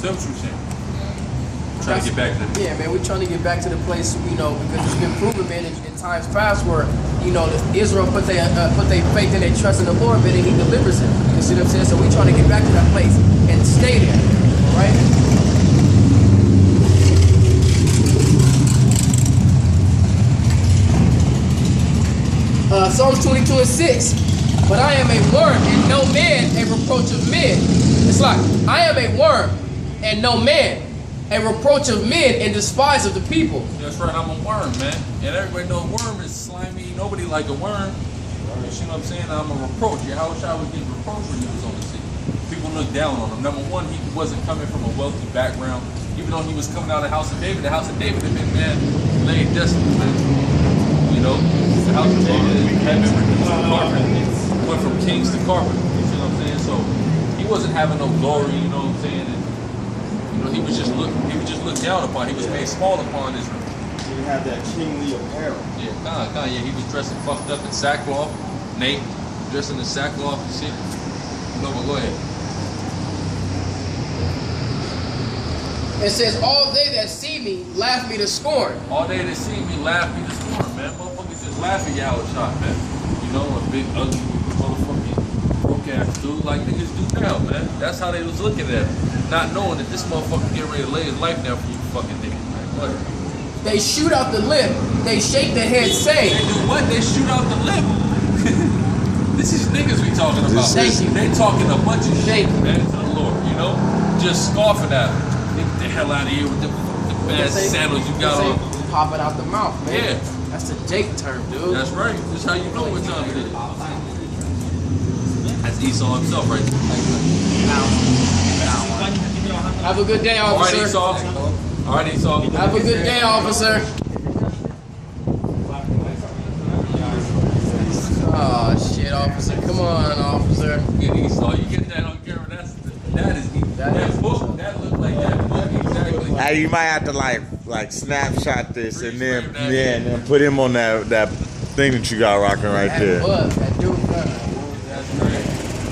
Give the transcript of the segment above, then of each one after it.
Tell what you saying. Trying to get back to that. Yeah, man, we're trying to get back to the place, you know, because it's been proven, man, in times past where, you know, Israel put their faith and their trust in the Lord, man, and He delivers them. You see what I'm saying? So we're trying to get back to that place and stay there, all right? Psalms 22:6. But I am a worm and no man, a reproach of men. It's like, I am a worm and no man, a reproach of men and despise of the people. That's right, I'm a worm, man. And everybody knows a worm is slimy. Nobody like a worm. You see what I'm saying? I'm a reproach. How would get reproached when he was on the scene? People look down on him. Number one, he wasn't coming from a wealthy background. Even though he was coming out of the house of David had been, man, laid desolate, man. You know, the house of David had been reduced to carpenter. Went from kings to carpenter. You see what I'm saying? So he wasn't having no glory, you know what I'm saying? And, you know, he was just looked down upon. He was made small upon Israel. He didn't have that kingly apparel. Yeah, yeah, he was dressing fucked up in sackcloth. Nate, dressing in sackcloth and shit. No, but go ahead. It says, all they that see me laugh me to scorn. All they that see me laugh me to scorn, man. Motherfuckers just laugh at y'all shot, man. You know, a big, ugly, motherfucking broke ass dude like niggas do now, man. That's how they was looking at him. Not knowing that this motherfucker get ready to lay his life down for you fucking niggas, man. What? They shoot out the lip, they shake the head, saying. They do what? They shoot out the lip. This is niggas we talking about. They talking a bunch of shit, man, to the Lord, you know? Just scoffing at him. Get the hell out of here with the bad sandals you got on. Pop it out the mouth, man. Yeah. That's the Jake term, dude. That's right. That's how you know what time it is. That's Esau himself right there. Have a good day, officer. All right, Esau. All right, Esau. Have a good day, officer. Oh, shit, officer. Come on, officer. Get Esau. You get that on camera. That is that book. That looked like that book exactly. Hey, you might have to like snapshot this and then put him on that thing that you got rocking right there. That dude, that's great.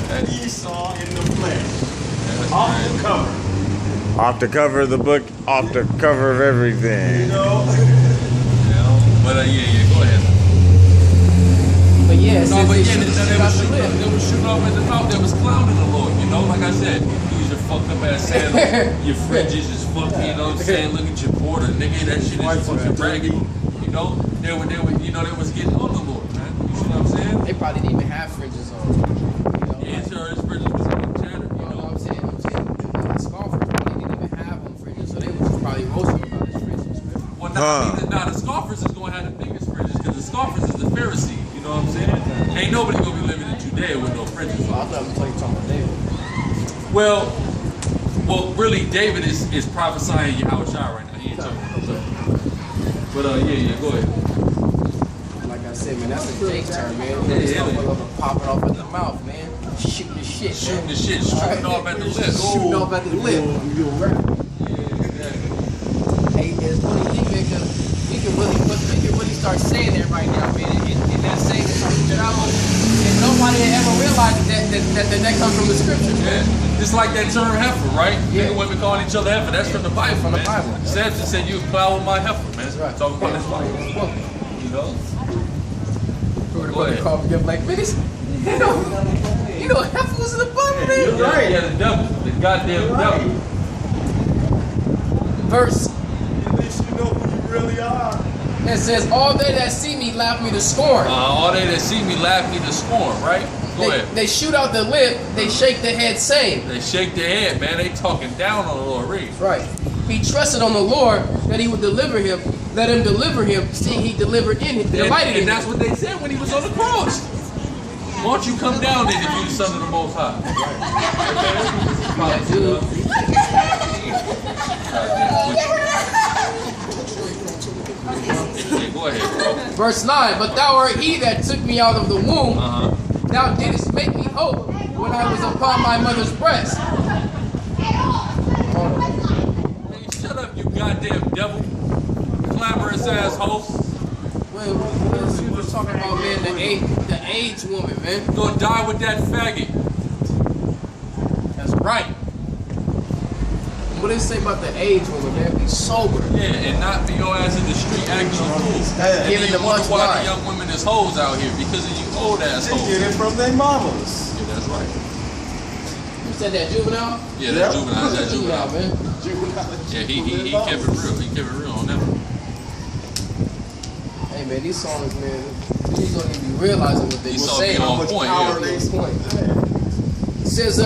That's Esau in the flesh. Off the cover. Off the cover of the book, off the cover of everything. You know? But yeah, go ahead. But yeah, no, but yeah, they were shooting off at the mouth. They was clowning the Lord, you know? Like I said, use your fucked up ass sandals. Your fringes is funky, you know what I'm saying? Look at your border, nigga. That shit is fucking raggedy. You know? They was getting on the Lord, man. You see what I'm saying? They probably didn't even have fringes on. You know? Yeah, sure, his fringes was getting tattered, you know what I'm saying? The scoffers probably didn't even have on fringes, so they was just probably roasting about his fringes, man. Well, the scoffers is going to have the biggest fringes because the scoffers is the Pharisees. You know what I'm saying? Ain't nobody gonna be living in Judea with no fringes on. I thought we were talking about David. Well, really, David is prophesying Yahushua right now. He ain't talking about himself. But yeah, go ahead. Like I said, man, that's a Jake term, man. Popping off at the mouth, man. Shooting the shit. Shooting the shit. Shooting off at the lip. Shooting off at the lip. Yeah, exactly. Hey, it's funny, we can really start saying that right now, man. In that same travel, and nobody had ever realized that comes from the scriptures, man. Yeah. Just like that term heifer, right? Yeah. Nigga women calling each other heifer. That's from the Bible, From the man. Bible. Samson said, "You plow with my heifer, man." That's right. Talking about this Bible. You know. Go ahead. Call me like, niggas. You know, heifer was in the Bible, man. You're right. Yeah, the devil, the goddamn devil. Verse. At least you know who you really are. It says, all they that see me laugh me to scorn. All they that see me laugh me to scorn, right? Go ahead. They shoot out the lip, they shake the head, saying. They shake their head, man. They talking down on the Lord. Read. Right. He trusted on the Lord that he would deliver him. Let him deliver him, seeing he delivered in him, delighted in him. And that's what they said when he was on the cross. Why don't you come down then if you're the son of the Most High? Yeah, dude. Yeah, go ahead, bro. Verse 9, but thou art he that took me out of the womb. Thou didst make me hope when I was upon my mother's breast. Man, shut up, you goddamn devil. Clamorous ass host. Wait, we were talking about, man, the AIDS woman, man. You gonna die with that faggot. That's right. what did it say about the age woman, man? Be sober. Yeah, and not be your ass in the street acting a fool. And Giving then you them wonder much why wine. the young women is hoes out here because of you old ass They hoes. get it from their mamas. Yeah, that's right. You said that juvenile? Yeah, that's Yep. juvenile. That's juvenile. man. Yeah, he kept it real. He kept it real on that one. Hey, man, these songs, man, these don't even be realizing what they These were songs saying. be on How much point, power yeah. they Point. spend. It says,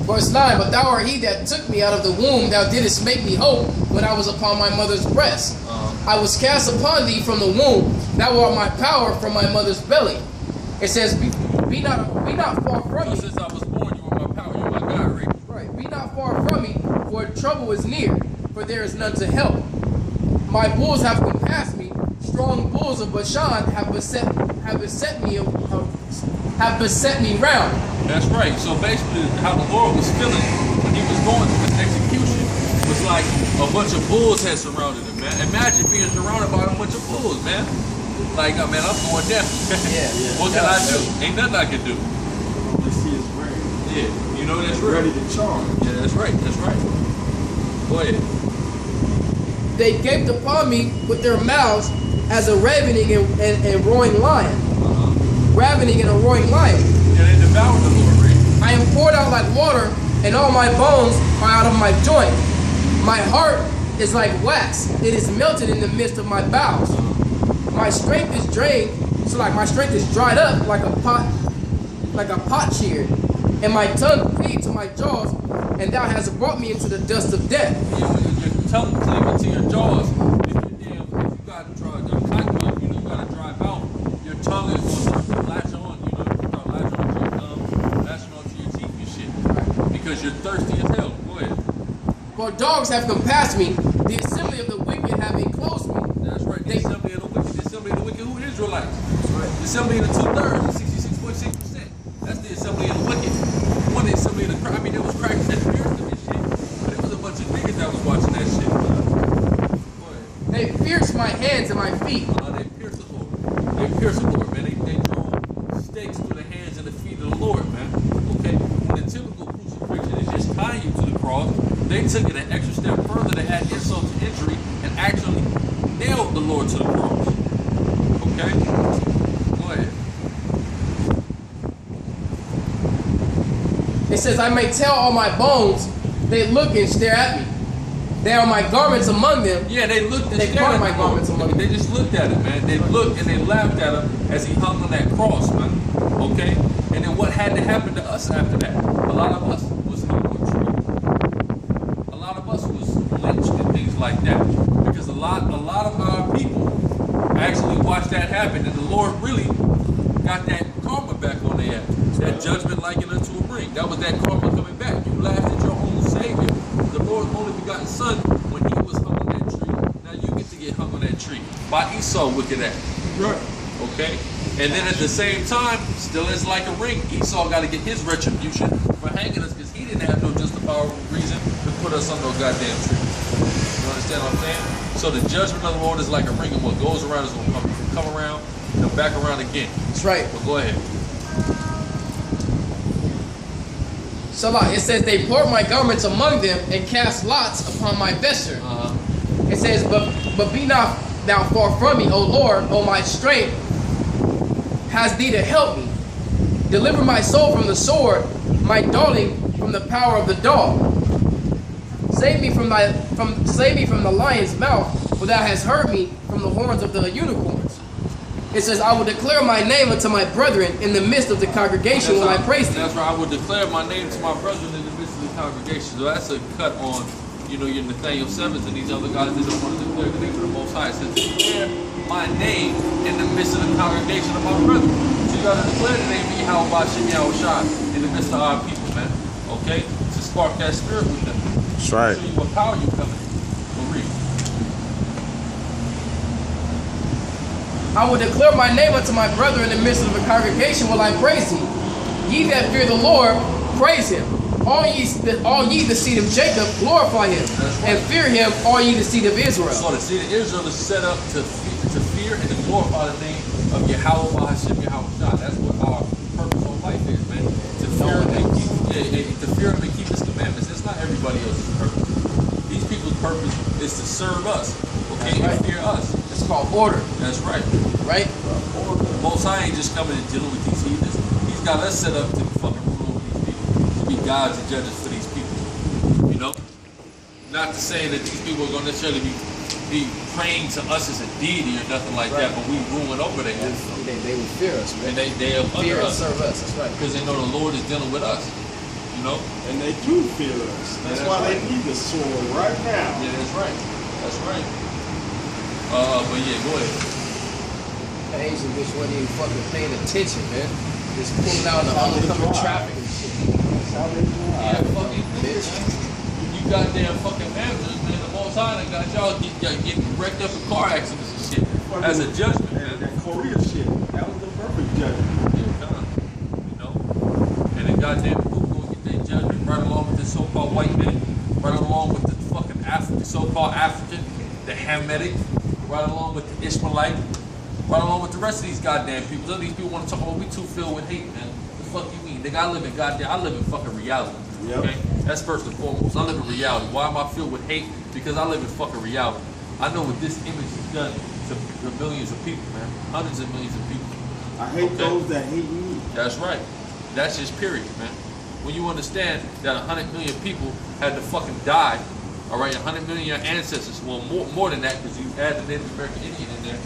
verse 9, but thou art he that took me out of the womb, thou didst make me hope when I was upon my mother's breast. I was cast upon thee from the womb, thou art my power from my mother's belly. It says, be not far from So me. since I was born, you were my power. You were my God, right? Right. Be not far from me, for trouble is near, for there is none to help. My bulls have compassed me, strong bulls of Bashan have beset me round. That's right. So basically, how the Lord was feeling when he was going through this execution was like a bunch of bulls had surrounded him, man. Imagine being surrounded by a bunch of bulls, man. Like, oh, man, I'm going down. What can I do? Ain't nothing I can do. This he is ready. Yeah, you know that's real. Ready to charge. Yeah, that's right. That's right. Go ahead. They gaped upon me with their mouths as a ravening and roaring lion. Ravening and a roaring lion. Yeah, they devoured the Lord, right? I am poured out like water, and all my bones are out of my joint. My heart is like wax; it is melted in the midst of my bowels. My strength is drained, so like my strength is dried up like a potsherd, and my tongue cleaved to my jaws, and thou hast brought me into the dust of death. Yeah, when your tongue cleaving to your jaws, if you got to drive, you got to drive out, your tongue is going to latch on, you start latching onto your tongue, latching onto your teeth and shit, because you're thirsty as hell. Go ahead. For dogs have compassed me, the assembly of the wicked have enclosed me. That's right. The assembly of the wicked. The assembly of the wicked. Who are Israelites? That's right. The assembly of the 2/3, 66.6%. That's the assembly of the wicked. One the assembly of the I mean, there was crackers that pierced them and shit, but it was a bunch of niggas that was watching that shit. Go ahead. They pierced my hands and my feet. They pierced the Lord. They pierced the Lord, man. They drove stakes through the hands and the feet of the Lord, man. Okay? When the typical crucifixion is just tying you to the cross, they took it an extra step further to add insult to injury and actually nailed the Lord to the cross. Okay? Go ahead. It says, I may tell all my bones, they look and stare at me. They are my garments among them. Yeah, they looked and They stared part at my the garments Lord. among They just looked at him, man. They looked and they laughed at him as he hung on that cross, man. Okay? And then what had to happen to us after that? A lot of us was hung on trees. A lot of us was lynched and things like that. Because a lot of our people actually watched that happen, and the Lord really got that karma back on their ass. That judgment likened unto a ring. That was that karma coming back. You laughed at your own Savior, the Lord's only begotten Son, when he was hung on that tree. Now you get to get hung on that tree by Esau, wicked ass. Right. Okay? And then at the same time, still it's like a ring. Esau got to get his retribution for hanging us because he didn't have no justifiable reason to put us on no goddamn tree. You understand what I'm saying? So the judgment of the Lord is like a ring, and what goes around is going to come around and come back around again. That's right. But go ahead. Salah, it says, they poured my garments among them and cast lots upon my vesture. It says, but be not thou far from me, O Lord, O my strength, has thee to help me. Deliver my soul from the sword, my darling from the power of the dog. Save me from the lion's mouth, for thou hast heard me from the horns of the unicorns. It says, I will declare my name unto my brethren in the midst of the congregation when I praise thee. That's right. I will declare my name to my brethren in the midst of the congregation. So that's a cut on, your Nathaniel Sevens and these other guys that don't want to declare the name of the Most High. It says, declare my name in the midst of the congregation of my brethren. So you got to declare the name of Yahweh Bashem Yahweh Shai in the midst of our people, man. Okay? To spark that spirit with them. That's right. Show you what power you coming. Go read. I will declare my name unto my brother in the midst of the congregation while I praise him. Ye that fear the Lord, praise him. All ye the seed of Jacob, glorify him. Right. And fear him, all ye the seed of Israel. So the seed of Israel is set up to fear and to glorify the name of Yahweh Hashem Yahweh Shah. That's what our purpose on life is, man. To fear him and keep his commandments. commandments. It's not everybody else's purpose. These people's purpose is to serve us, okay, That's right. and fear us. It's called order, That's right. right? Most High ain't just coming and dealing with these heathens. He's got us set up to fucking rule over these people, to be gods and judges for these people. You know? Not to say that these people are going to necessarily be praying to us as a deity or nothing like that, but we ruling over their heads. They would fear us, man. And they are Fear under and us. serve us, that's right. Because they know the Lord is dealing with us. You know? And they do fear us. That's Yeah, why that's they need the sword right now. Yeah, that's right. That's right. But yeah, go ahead. The Asian bitch wasn't even fucking paying attention, man. Just pulling out the oncoming traffic and shit. That's how they Yeah, drive. fucking bitch. You goddamn fucking managers, man. The Most High done got y'all getting wrecked up in car accidents and shit. As a judgment, man. That Korea shit. That was the perfect judgment. Yeah, God. You know? And then goddamn people gonna get their judgment right along with the so-called white men, right along with the fucking so-called African, the Hamitic, right along with the Ishmaelite, right along with the rest of these goddamn people. Some of these people want to talk about we too filled with hate, man. The fuck you mean? Nigga, I live in fucking reality. Yep. Okay? That's first and foremost. I live in reality. Why am I filled with hate? Because I live in fucking reality. I know what this image has done to millions of people, man. Hundreds of millions of people. I hate those that hate me. That's right. That's just period, man. When you understand that 100 million people had to fucking die, all right, 100 million of your ancestors, well, more than that, because you add the Native American Indian in there.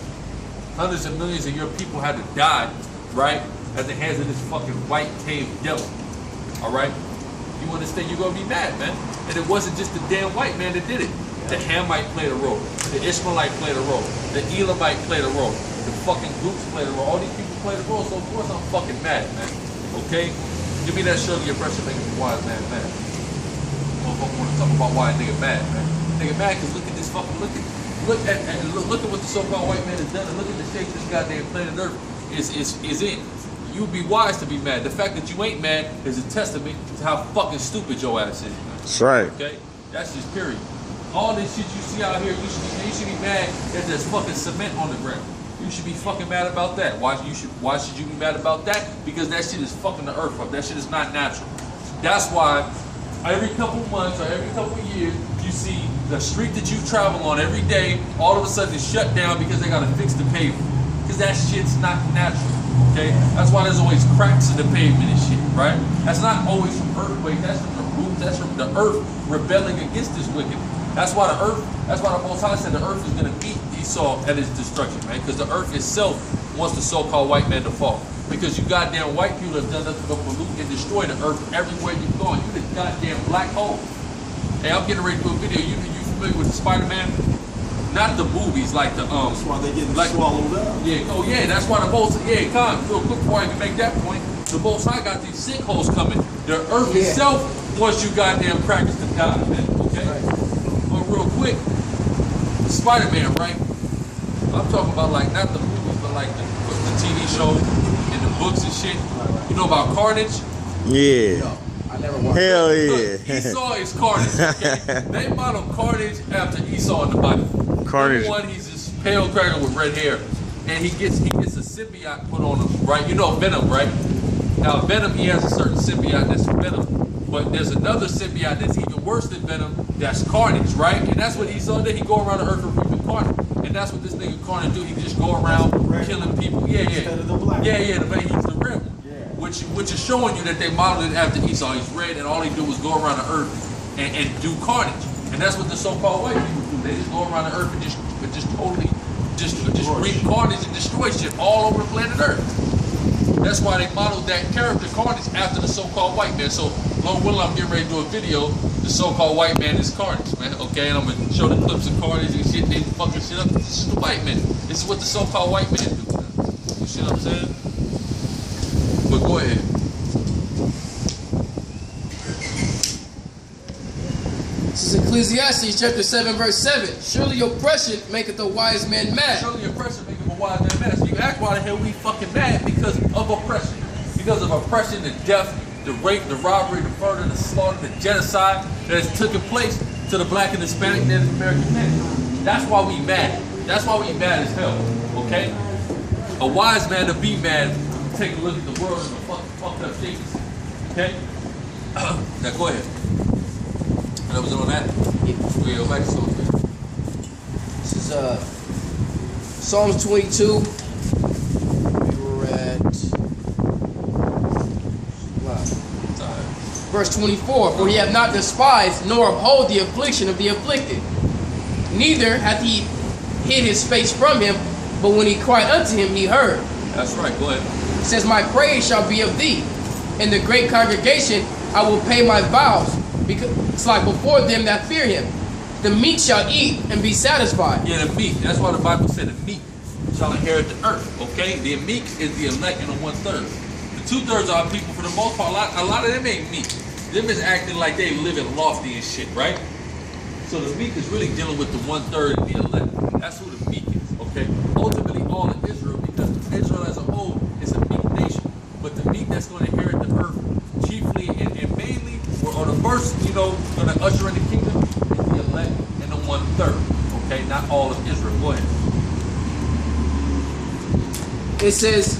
Hundreds of millions of your people had to die, right, at the hands of this fucking white cave devil, all right? You understand? You're gonna be mad, man. And it wasn't just the damn white man that did it. The Hamite played a role. The Ishmaelite played a role. The Elamite played a role. The fucking Gooks played a role. All these people played a role, so of course I'm fucking mad, man. Okay? Give me that Shirley impression making me wise man mad. Motherfucker wanna talk about why a nigga mad, man. Nigga mad because look at this fucking look at what the so-called white man has done, and look at the shape this goddamn planet Earth is in. You'd be wise to be mad. The fact that you ain't mad is a testament to how fucking stupid your ass is, man. That's right. Okay? That's just period. All this shit you see out here, you should be mad that there's fucking cement on the ground. You should be fucking mad about that. Why should you be mad about that? Because that shit is fucking the earth up. That shit is not natural. That's why every couple months or every couple years, you see the street that you travel on every day, all of a sudden is shut down because they gotta fix the pavement. Because that shit's not natural. Okay? That's why there's always cracks in the pavement and shit, right? That's not always from earthquakes, that's from the roots, that's from the earth rebelling against this wickedness. That's why the Most High said the earth is gonna beat Esau at his destruction, man. Because the earth itself wants the so-called white man to fall. Because you goddamn white people have done nothing but pollute and destroy the earth everywhere you're going. You the goddamn black hole. Hey, I'm getting ready to do a video. You familiar with the Spider-Man? Not the movies, like the That's why they get like, swallowed up. Yeah, oh yeah, that's why the Most real quick before I can make that point, the Most High got these sinkholes coming. The earth itself wants you goddamn crackers to die, man. Okay? Right. But real quick, Spider-Man, right? I'm talking about like not the movies, but like the TV show and the books and shit. You know about Carnage? Yeah. No, I never watched Hell it. yeah. Look, Esau is Carnage. Okay? They modeled Carnage after Esau in the Bible. Carnage. Number one, he's this pale cracker with red hair, and he gets a symbiote put on him, right? You know Venom, right? Now Venom, he has a certain symbiote that's Venom, but there's another symbiote that's even worse than Venom. That's Carnage, right? And that's what Esau did. He go around the earth and reaping carnage, and that's what this nigga Carnage do. He just go around killing people. Yeah, yeah. Instead of the black. Yeah, yeah. But he's the red one. Yeah. Which is showing you that they modeled it after Esau. He's red, and all he do is go around the earth and do carnage. And that's what the so-called white people do. They just go around the earth and just totally reap carnage and destroy shit all over the planet Earth. That's why they modeled that character Carnage after the so-called white man. So long will I'm getting ready to do a video. The so-called white man is Carnage, man. Okay, and I'm gonna show the clips of Carnage and shit. They fucking shit up. This is the white man. This is what the so-called white man do. You see what I'm saying? But go ahead. This is Ecclesiastes chapter 7, verse 7. Surely oppression maketh a wise man mad. Surely oppression make him a wise man mad. So you ask why the hell we fucking mad? Because of oppression. Because of oppression, the death, the rape, the robbery, the murder, the slaughter, the genocide that has taken place to the black and Hispanic Native American men. That's why we mad. That's why we mad as hell. Okay? A wise man to be mad, take a look at the world in the fucked up stages. Okay? Now go ahead. That was on that. We go back to Psalms. This is Psalms 22. We were at verse 24. For he hath not despised nor uphold the affliction of the afflicted, neither hath he hid his face from him, but when he cried unto him, he heard. That's right, go ahead. It says, my praise shall be of thee. In the great congregation I will pay my vows, because it's like before them that fear him. The meek shall eat and be satisfied. Yeah, the meek. That's why the Bible said the meek shall inherit the earth. Okay? The meek is the elect and the 1/3. The 2/3 are people for the most part. A lot of them ain't meek. Them is acting like they living lofty and shit, right? So the meek is really dealing with the 1/3 and the elect. That's who the meek is, okay? Ultimately, all of Israel, because Israel as a whole is a meek nation. But the meek that's going to inherit the earth, chiefly and mainly, or the first, going to usher in the kingdom, is the elect and the 1/3, okay? Not all of Israel. Go ahead. It says,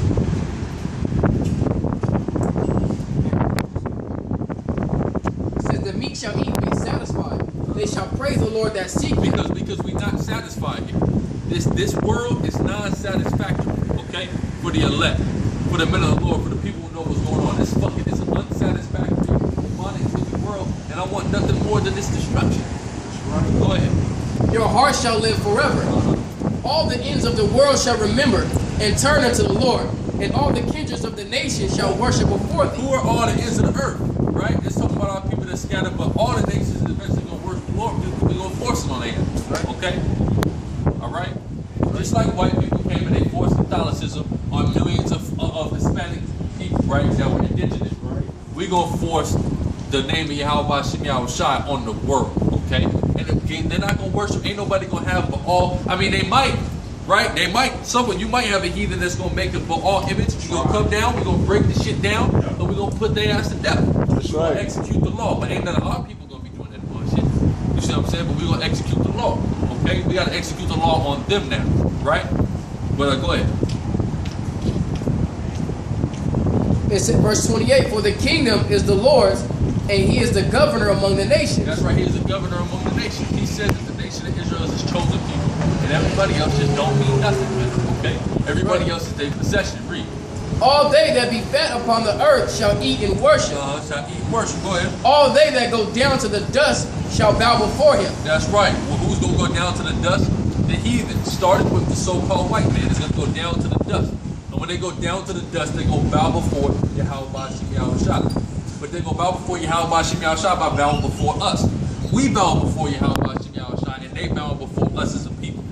the meek shall eat and be satisfied. They shall praise the Lord that seek him. Because we're not satisfied here. This world is non-satisfactory, okay? For the elect, for the men of the Lord, for the people who know what's going on. It's an unsatisfactory, demonic, wicked world, and I want nothing more than this destruction. Go ahead. Your heart shall live forever. All the ends of the world shall remember and turn unto the Lord, and all the kindreds of the nations shall worship before thee. Who are all the ends of the earth, right? It's talking about our people that scattered, but all the nations is eventually going to worship the Lord because we're going to force it on them, okay? All right? Just like white people came and they forced Catholicism on millions of Hispanic people, right, that were indigenous, right? We're going to force the name of Yahweh Shem Yahushai on the world, okay? And again, they're not going to worship, ain't nobody going to have but all, I mean, they might, right? They might, you might have a heathen that's going to make a Baal image. We're going to come down, we're going to break the shit down, and we're going to put their ass to death. That's We're right. going to execute the law, but ain't none of our people going to be doing that bullshit. You see what I'm saying? But we're going to execute the law, okay? We got to execute the law on them now, right? But go ahead. It's in verse 28. For the kingdom is the Lord's, and he is the governor among the nations. That's right, he is the governor among the nations. He says that the nation of Israel is his chosen people, and everybody else just don't mean nothing, man, okay? Everybody else is their possession. Read. All they that be fed upon the earth shall eat and worship. Shall eat and worship. Go ahead. All they that go down to the dust shall bow before him. That's right. Well, who's going to go down to the dust? The heathen. Started with the so-called white man. It's going to go down to the dust. And when they go down to the dust, they're going to bow before Yahweh Shem Yahushai. But they're going to bow before Yahweh Shem Yahushai by bowing before us. We bow before Yahweh Shem Yahushai, and they bow before us as a people.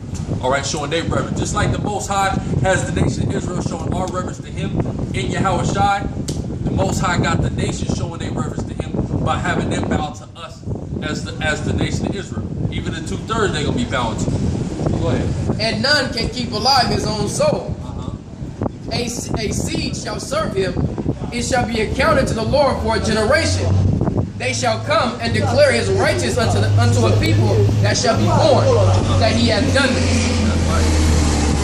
All right, showing their reverence. Just like the Most High has the nation of Israel showing our reverence to him in Yahushai, the Most High got the nation showing their reverence to him by having them bow to us as the nation of Israel. Even the 2/3 they're going to be bowing to. Go ahead. And none can keep alive his own soul. A seed shall serve him. It shall be accounted to the Lord for a generation. They shall come and declare his righteousness unto a people that shall be born, that he hath done this. That's right.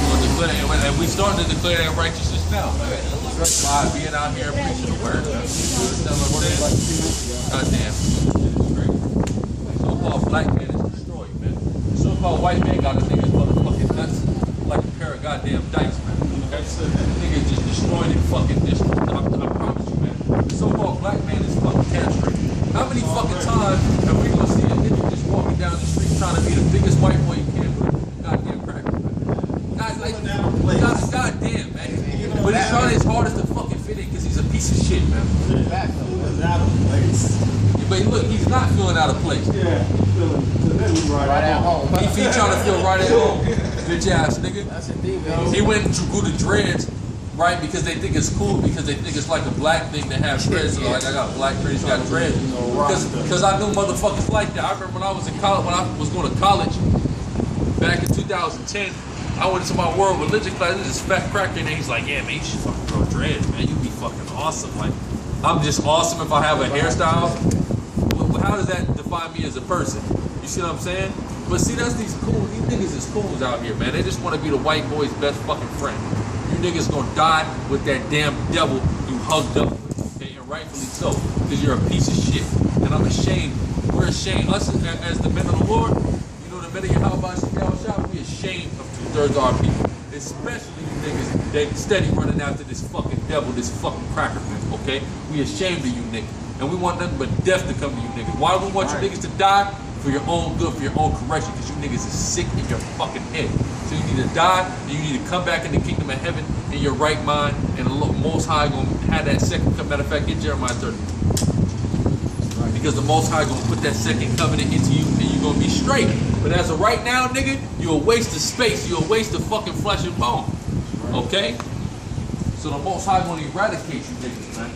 We'll declare, and we starting to declare that righteousness now, man. By being out here preaching the word, man. Goddamn. So-called black man is destroyed, man. The so-called white man got a nigga's motherfucking nuts like a pair of goddamn dice, man. Okay? Niggas just destroyed and fucking destroyed. I promise you, man. The so-called black man is fucking castrated. How many fucking times are we gonna see a nigga just walking down the street trying to be the biggest white boy you can with a goddamn cracker, man? Goddamn, man. But he's trying his hardest to fucking fit in because he's a piece of shit, man. But look, he's not feeling out of place. Yeah, feeling right at home. He trying to feel right at home. Bitch ass nigga. That's a thing, man. He went to go to dreads, right? Because they think it's cool, because they think it's like a black thing to have dreads. So like, I got black dreads, got dreads. Because I knew motherfuckers like that. I remember when I was in college, when I was going to college back in 2010. I went into my world religion class. There's this fat cracker, and he's like, "Yeah, man, you should fucking grow dreads, man. You'd be fucking awesome. Like, I'm just awesome if I have a hairstyle." Well, how does that define me as a person? You see what I'm saying? But see, that's these niggas is coons out here, man. They just want to be the white boy's best fucking friend. You niggas gonna die with that damn devil you hugged up with, okay? And rightfully so, because you're a piece of shit. And I'm ashamed we're ashamed. Us as the men of the Lord, you know, the men of Yahweh, we ashamed of 2/3 of our people. Especially you niggas that steady running after this fucking devil, this fucking cracker bitch, okay? We ashamed of you niggas. And we want nothing but death to come to you niggas. Why do we want you niggas to die? For your own good, for your own correction, because you niggas is sick in your fucking head. So you need to die, and you need to come back in the kingdom of heaven in your right mind, and the Most High gonna have that second covenant. Matter of fact, get Jeremiah 30. Because the Most High gonna put that second covenant into you, and you're gonna be straight. But as of right now, nigga, you're a waste of space. You're a waste of fucking flesh and bone. Okay? So the Most High gonna eradicate you niggas, man.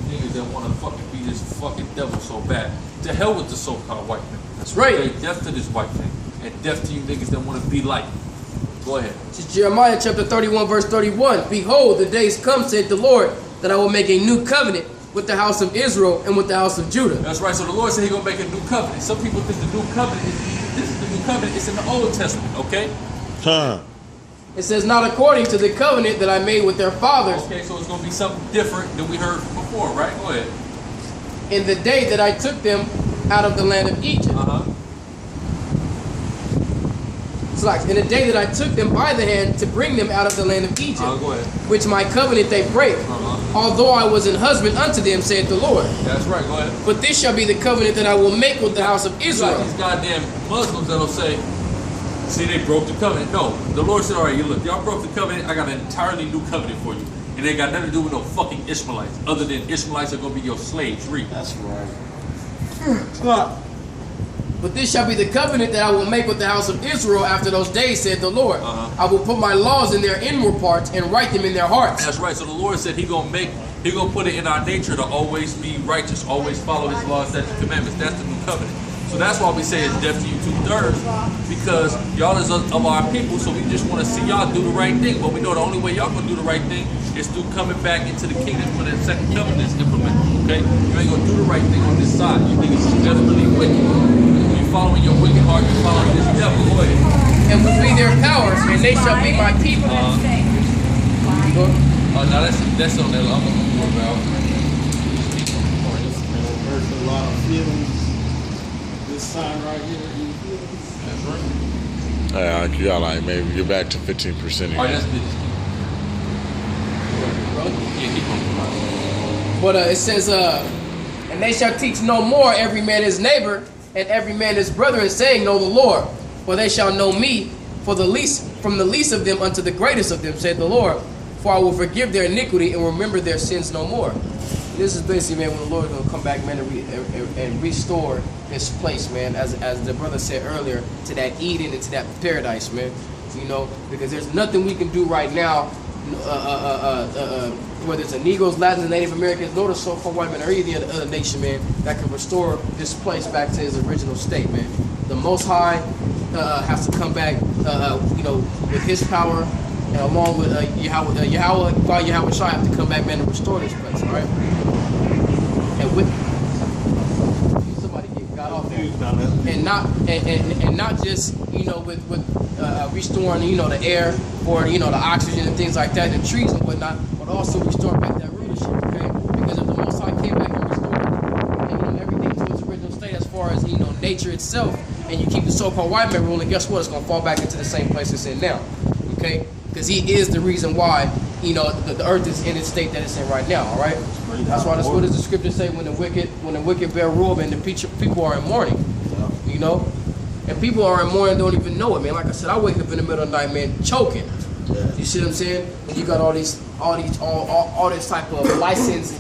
You niggas that wanna fucking be this fucking devil so bad. To hell with the so-called white man. That's right. Okay, death to this white man. And death to you niggas that wanna be like. Go ahead. This is Jeremiah chapter 31, verse 31. Behold, the days come, saith the Lord, that I will make a new covenant with the house of Israel and with the house of Judah. That's right. So the Lord said He's gonna make a new covenant. Some people think the new covenant this is the new covenant. It's in the Old Testament, okay? Huh. It says, not according to the covenant that I made with their fathers. Okay, so it's gonna be something different than we heard before, right? Go ahead. In the day that I took them out of the land of Egypt. It's like in the day that I took them by the hand to bring them out of the land of Egypt, go ahead. which my covenant they break, although I was an husband unto them, saith the Lord. That's right, go ahead. But this shall be the covenant that I will make with the house of Israel. Like these goddamn Muslims that'll say, see, they broke the covenant. No, the Lord said, all right, you look, y'all broke the covenant, I got an entirely new covenant for you. And it ain't got nothing to do with no fucking Ishmaelites, other than Ishmaelites are gonna be your slaves. Read. That's right. But this shall be the covenant that I will make with the house of Israel after those days, said the Lord. I will put my laws in their inward parts and write them in their hearts. That's right. So the Lord said He gonna put it in our nature to always be righteous, always follow His laws, statutes, commandments. That's the new covenant. So that's why we say it's death to you 2/3, because y'all is of our people. So we just want to see y'all do the right thing. But we know the only way y'all gonna do the right thing is through coming back into the kingdom when that second covenant is implemented. Okay, you ain't gonna do the right thing on this side. You niggas is desperately wicked. Following your wicked heart, you're following this devil. Go ahead. And will be their powers, and they shall be my people. Now that's on that. I'm gonna go about. Hurts a lot of feelings. This sign right here. That's right. You got like maybe get back to 15% again. All right, that's business. Yeah, keep on. But it says, and they shall teach no more every man his neighbor, and every man his brother, and saying, know the Lord. For they shall know me, for the least, from the least of them unto the greatest of them, said the Lord. For I will forgive their iniquity and remember their sins no more. This is basically, man, when the Lord is going to come back, man, and restore this place, man, as the brother said earlier, to that Eden and to that paradise, man. You know, because there's nothing we can do right now, whether it's the Negroes, Latins, Native Americans, nor the so-called white men, or any other nation, man, that can restore this place back to its original state, man. The Most High has to come back, you know, with His power, and along with Yahweh Shai have to come back, man, and restore this place, all right? And with somebody get got off there, and not just, you know, with restoring, you know, the air or, you know, the oxygen and things like that, the trees and whatnot, but also restore back that rulership, okay? Because if the Most High came back and restored, you know, everything to its original state as far as, you know, nature itself, and you keep the so-called white man ruling, guess what? It's going to fall back into the same place it's in now, okay? Because he is the reason why, you know, the earth is in its state that it's in right now, all right? That's why, what does the scripture say? When the wicked bear rule, and the people are in mourning, you know? And people are in mourning, don't even know it, man. Like I said, I wake up in the middle of the night, man, choking. You see what I'm saying? And you got all this type of licensed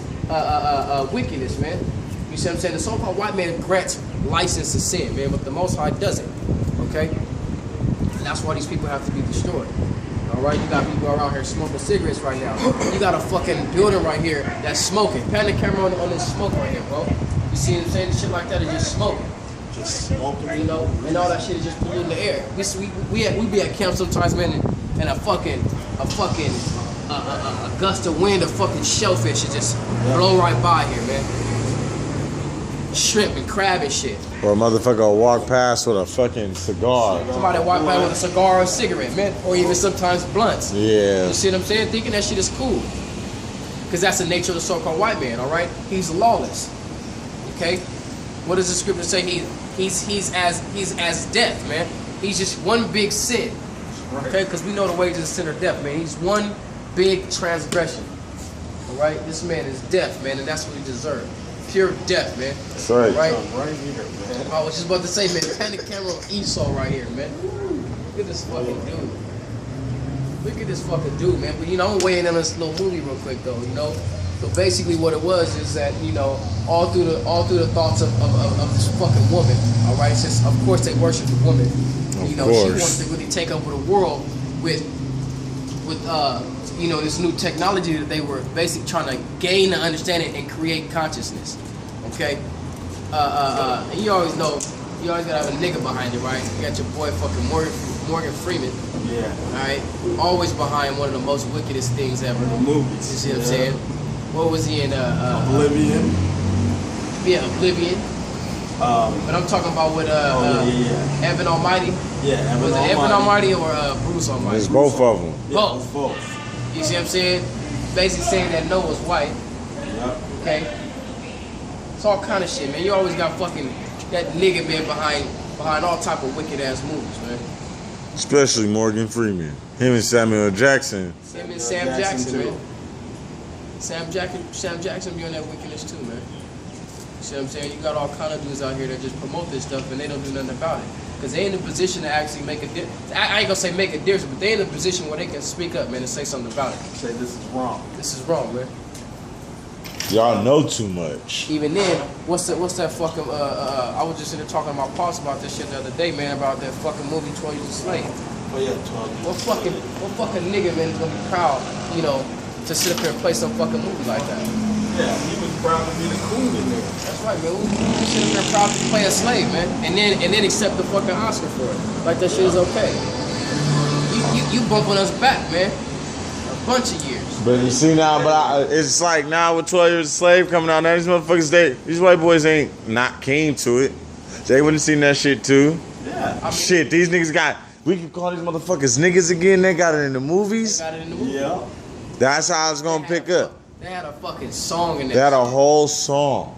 wickedness, man. You see what I'm saying? The so-called white man grants license to sin, man, but the Most High doesn't. Okay? And that's why these people have to be destroyed. All right? You got people around here smoking cigarettes right now. You got a fucking building right here that's smoking. Pan the camera on this smoke right here, bro. You see what I'm saying? Shit like that is just smoking. Just smoking. You know, and all that shit is just polluting the air. We be at camp sometimes, man, and a gust of wind, a fucking shellfish is just blow right by here, man. Shrimp and crab and shit. Or a motherfucker will walk past with a fucking cigar. Somebody walk by with a cigar or a cigarette, man, or even sometimes blunts. Yeah. You see what I'm saying? Thinking that shit is cool, because that's the nature of the so-called white man. All right, he's lawless. Okay. What does the scripture say? He's as death, man. He's just one big sin. Okay, because we know the wages of sin are death, man. He's one big transgression. All right, this man is death, man, and that's what he deserves. Pure death, man. That's right. Right? Right here, man. I was just about to say, man, pan the camera on Esau right here, man. Look at this fucking dude. Look at this fucking dude, man. But, you know, I'm weighing in this little movie real quick, though, you know. So basically what it was is that, you know, all through the thoughts of this fucking woman, all right? Since, of course, they worship the woman. You know, she wanted to really take over the world with you know, this new technology that they were basically trying to gain the understanding and create consciousness. Okay? And you always know, you always gotta have a nigga behind you, right? You got your boy fucking Morgan Freeman. Yeah. Alright? Always behind one of the most wickedest things ever. The movies. You see what I'm saying? What was he in? Oblivion. Yeah, Oblivion. But I'm talking about with Evan Almighty. Yeah, Was it Evan Almighty or Bruce Almighty? It's both of them. Yeah, Both. both. You see what I'm saying? Basically saying that Noah's white. Yep. Okay? It's all kind of shit, man. You always got fucking that nigga man behind all type of wicked ass movies, man. Especially Morgan Freeman. Him and Samuel Jackson. Him and Sam Jackson, man. Sam Jackson be on that wickedness too, man. You see what I'm saying? You got all kind of dudes out here that just promote this stuff and they don't do nothing about it. Because they in a position to actually make a difference. I ain't gonna say make a difference, but they in a position where they can speak up, man, and say something about it. Say this is wrong. This is wrong, man. Y'all know too much. Even then, what's that fucking, I was just in there talking to my pops about this shit the other day, man, about that fucking movie 12 Years a Slave. Oh yeah, 12. What fucking nigga, man, is gonna be proud, you know, to sit up here and play some fucking movie like that? Yeah, he was proud to be the cool in there. That's right, man. We sit up here proud to play a slave, man, and then accept the fucking Oscar for it. Like that shit is okay. You bumping us back, man. A bunch of years. But you see now, it's like now with 12 Years a Slave coming out, now these motherfuckers, these white boys ain't not keen to it. They wouldn't seen that shit too. Yeah. I mean, Shit, these niggas we can call these motherfuckers niggas again. They got it in the movies. they got it in the movie. Yeah. That's how it's gonna pick up. They had a fucking song in there. They had a whole song.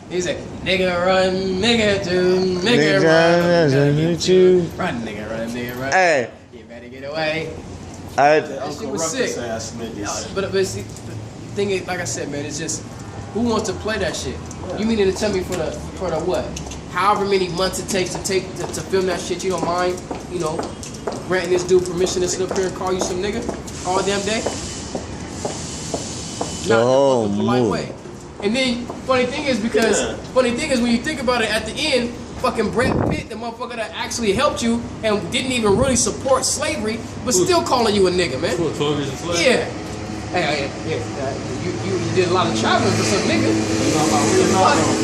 He's like, nigga run, nigga do, nigga run, nigga run, nigga run. Hey. Get ready, get away. That shit Uncle was Ruckus sick. ass niggas. But see, the thing is, like I said, man, it's just who wants to play that shit? You mean to tell me for the what? However many months it takes to film that shit, you don't mind, you know, granting this dude permission to sit up here and call you some nigga all damn day? Not whole in a polite movie. way. And then funny thing is when you think about it at the end, fucking Brad Pitt, the motherfucker that actually helped you and didn't even really support slavery, but still calling you a nigga, man. 12 Years a Slave? Yeah. Hey, you did a lot of traveling for some nigga.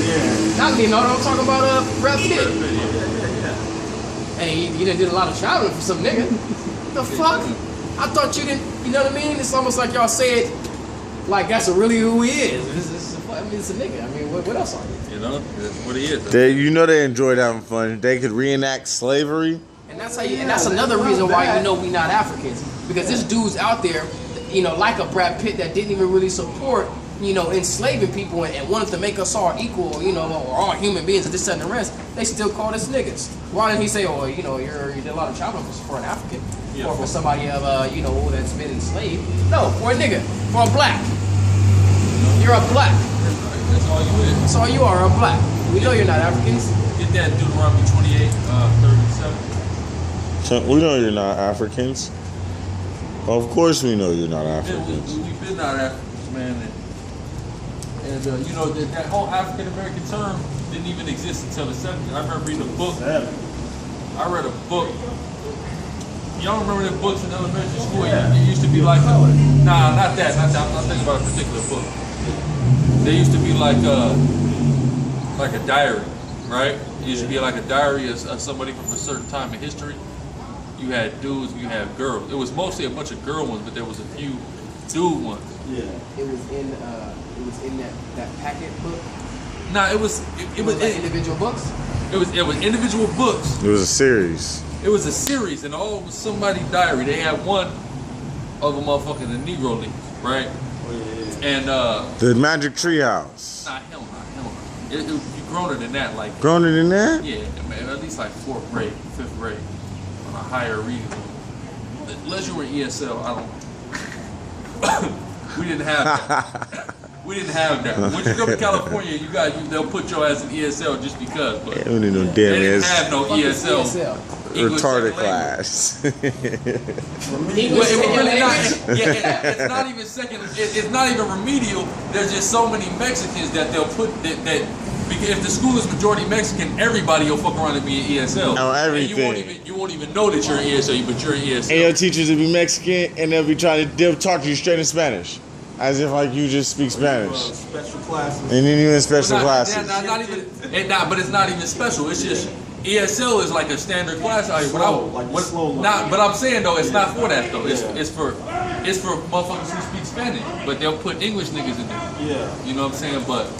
Yeah. Not Leonardo, I'm talking about Brad Pitt. Yeah. Hey, you done did a lot of traveling for some nigga. The fuck? I thought you didn't, you know what I mean? It's almost like y'all said, like that's really who he is. It's a nigga. I mean, what else are you? You know, that's what he is. they enjoyed having fun. They could reenact slavery. And that's how and that's another reason why you know we not Africans. Because this dude's out there, you know, like a Brad Pitt that didn't even really support, you know, enslaving people and wanted to make us all equal, you know, or all human beings and this and the rest. They still called us niggas. Why didn't he say, oh, you know, you did a lot of traveling for an African, or for somebody of, you know, that's been enslaved? No, for a nigga, for a black. You're a black. That's all you is. That's all you are, a black. We know you're not Africans. Get that Deuteronomy 28, 37. We know you're not Africans. Of course we know you're not Yeah, Africans. we've been not Africans, man. And you know, that whole African American term didn't even exist until the 70s. I remember reading a book. I read a book. Y'all remember them books in elementary school? It used to be like, nah, not that. I'm not thinking about a particular book. They used to be like a diary, right? It used to be like a diary of somebody from a certain time in history. You had dudes, you had girls. It was mostly a bunch of girl ones, but there was a few dude ones. Yeah. It was in that packet book. Nah, it was like individual books. It was individual books. It was a series. It was a series, and all was somebody's diary. They had one of a motherfucking the Negro Leagues, right? Oh, yeah. And The Magic Treehouse. nah, hell no. You growner than that, like. Growner than that? Yeah, man, at least like 4th grade, 5th grade, on a higher reading level. Unless you were in ESL, I don't. We didn't have that. We didn't have that. When you come to California, they'll put your ass in ESL just because. But Yeah, we need no damn they didn't ass have no ESL. English retarded second language. class. It's not even second. It's not even remedial. There's just so many Mexicans that they'll put that. Because if the school is majority Mexican, everybody will fuck around and be in ESL. Oh, everything. And you won't even know that you're in ESL, but you're in ESL. And your teachers will be Mexican, and they'll talk to you straight in Spanish, as if like you just speak Spanish. Special classes. And then you in special classes. But it's not even special. It's just ESL is like a standard class out here. But I'm saying though, it's not for that though. It's for motherfuckers who speak Spanish, but they'll put English niggas in there. Yeah. You know what I'm saying? But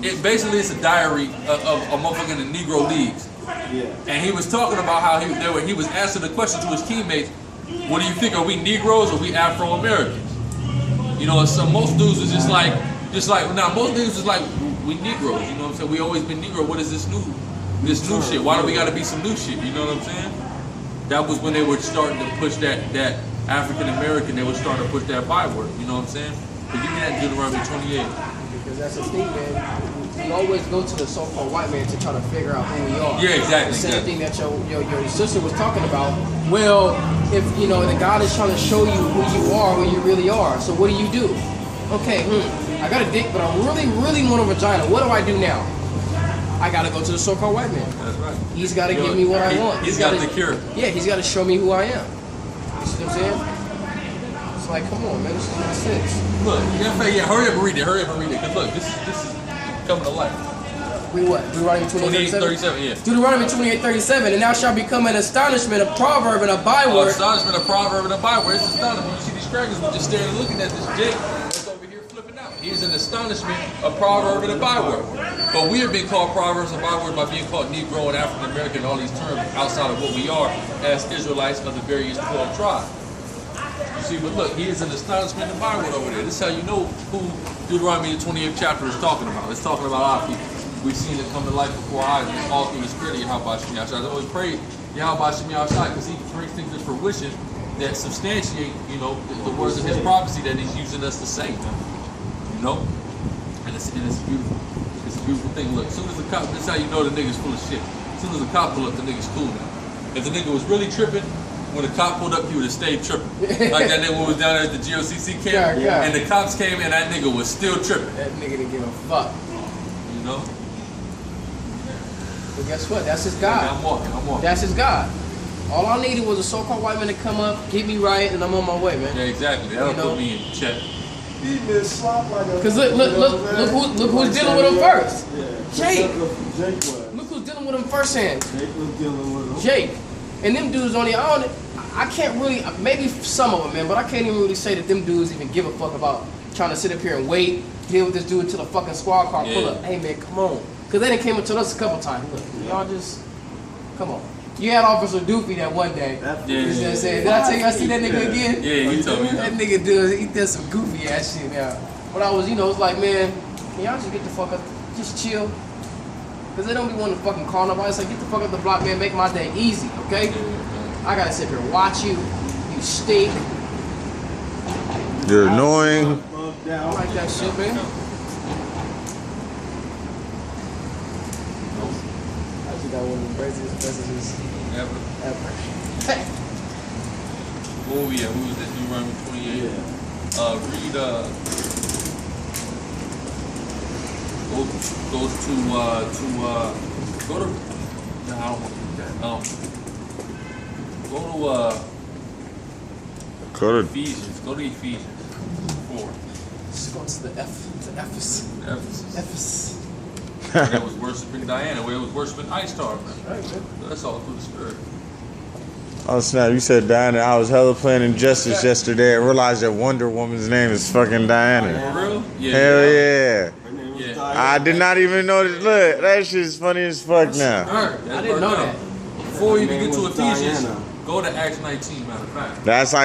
it basically it's a diary of a motherfucker in the Negro Leagues. Yeah. And he was talking about how he was answering the question to his teammates. What do you think? Are we Negroes or we Afro Americans? You know, so most dudes was just like most dudes was like we Negroes. You know what I'm saying? We always been Negro. What is this new shit? Why do we got to be some new shit? You know what I'm saying? That was when they were starting to push that African American. They were starting to push that byword. You know what I'm saying? But give me that Deuteronomy 28. Because that's the thing, man. We always go to the so-called white man to try to figure out who we are. Yeah, exactly. The same thing that your sister was talking about. Well, if the God is trying to show you who you are, who you really are. So what do you do? Okay, I got a dick, but I really, really want a vagina. What do I do now? I gotta go to the so-called white man. That's right. He's gotta give me what I want. He's got the cure. Yeah, he's gotta show me who I am. You see what I'm saying? It's like, come on, man, this is not sense. Look, hurry up and read it. Cause look, this is coming to life. We what? Deuteronomy 28:37, yeah. Deuteronomy 28:37, and thou shalt become an astonishment, a proverb, and a byword. Astonishment, a proverb, and a byword. It's astonishment. You see these crackers were just staring and looking at this Jake that's over here flipping out. He's an astonishment, a proverb, and a byword. But we have been called proverbs and bywords by being called Negro and African American, all these terms outside of what we are as Israelites of the various 12 tribes. You see, but look, he is an astonishment and byword over there. This is how you know who Deuteronomy the 28th chapter is talking about. It's talking about our people. We've seen it come to life before our eyes, and it's all through the spirit of Yahweh Shem Yahshai. I always pray Yahweh Shem Yahshai because he brings things to fruition that substantiate, the words of his prophecy that he's using us to say. You know? And it's beautiful. It's a beautiful thing. Look, as soon as the cop, this is how you know the nigga's full of shit. As soon as the cop pull up, the nigga's cool now. If the nigga was really tripping, when the cop pulled up, he would have stayed tripping. Like that nigga was down there at the GOCC camp, and the cops came and that nigga was still tripping. That nigga didn't give a fuck. You know? But guess what? That's his God. I'm walking. That's his God. All I needed was a so-called white man to come up, get me right, and I'm on my way, man. Yeah, exactly. That'll put me in check. He been slopped like a... Because look who's dealing with him first. Yeah. Jake. Jake was. Look who's dealing with him first hand. Jake was dealing with him. Jake. And them dudes I can't really, maybe some of them, man, but I can't even really say that them dudes even give a fuck about trying to sit up here and wait, deal with this dude until the fucking squad car pull up. Hey, man, come on. Because they done came up to us a couple times. Look, y'all just, come on. You had Officer Doofy that one day. You know what I'm saying? Did I tell you I see that nigga again? Yeah, you told me. That nigga he does some goofy ass shit now. But I was, it's like, man, can y'all just get the fuck up, just chill? Because they don't be wanting to fucking call nobody. It's like, get the fuck up the block, man, make my day easy, okay? I gotta sit here and watch you. You stink. You're annoying. I like that shit, man. I just got one of the craziest messages ever. Oh yeah, who was that? Deuteronomy 28. Yeah. Read go to no, I don't want to do that. Go to Ephesians. Go to Ephesians 4. Just go to the Ephesus. Where it was worshiping Diana, where it was worshiping Ishtar. Right, man. That's all through the spirit. Oh snap! You said Diana. I was hella playing Injustice yesterday. I realized that Wonder Woman's name is fucking Diana. For real? Yeah. Hell yeah! Her name was Yeah. Diana. I did not even know that. Look, that shit's funny as fuck now. I didn't know that. Before you even Her get to name was Ephesians, Diana. go to Acts 19, matter of fact. That's like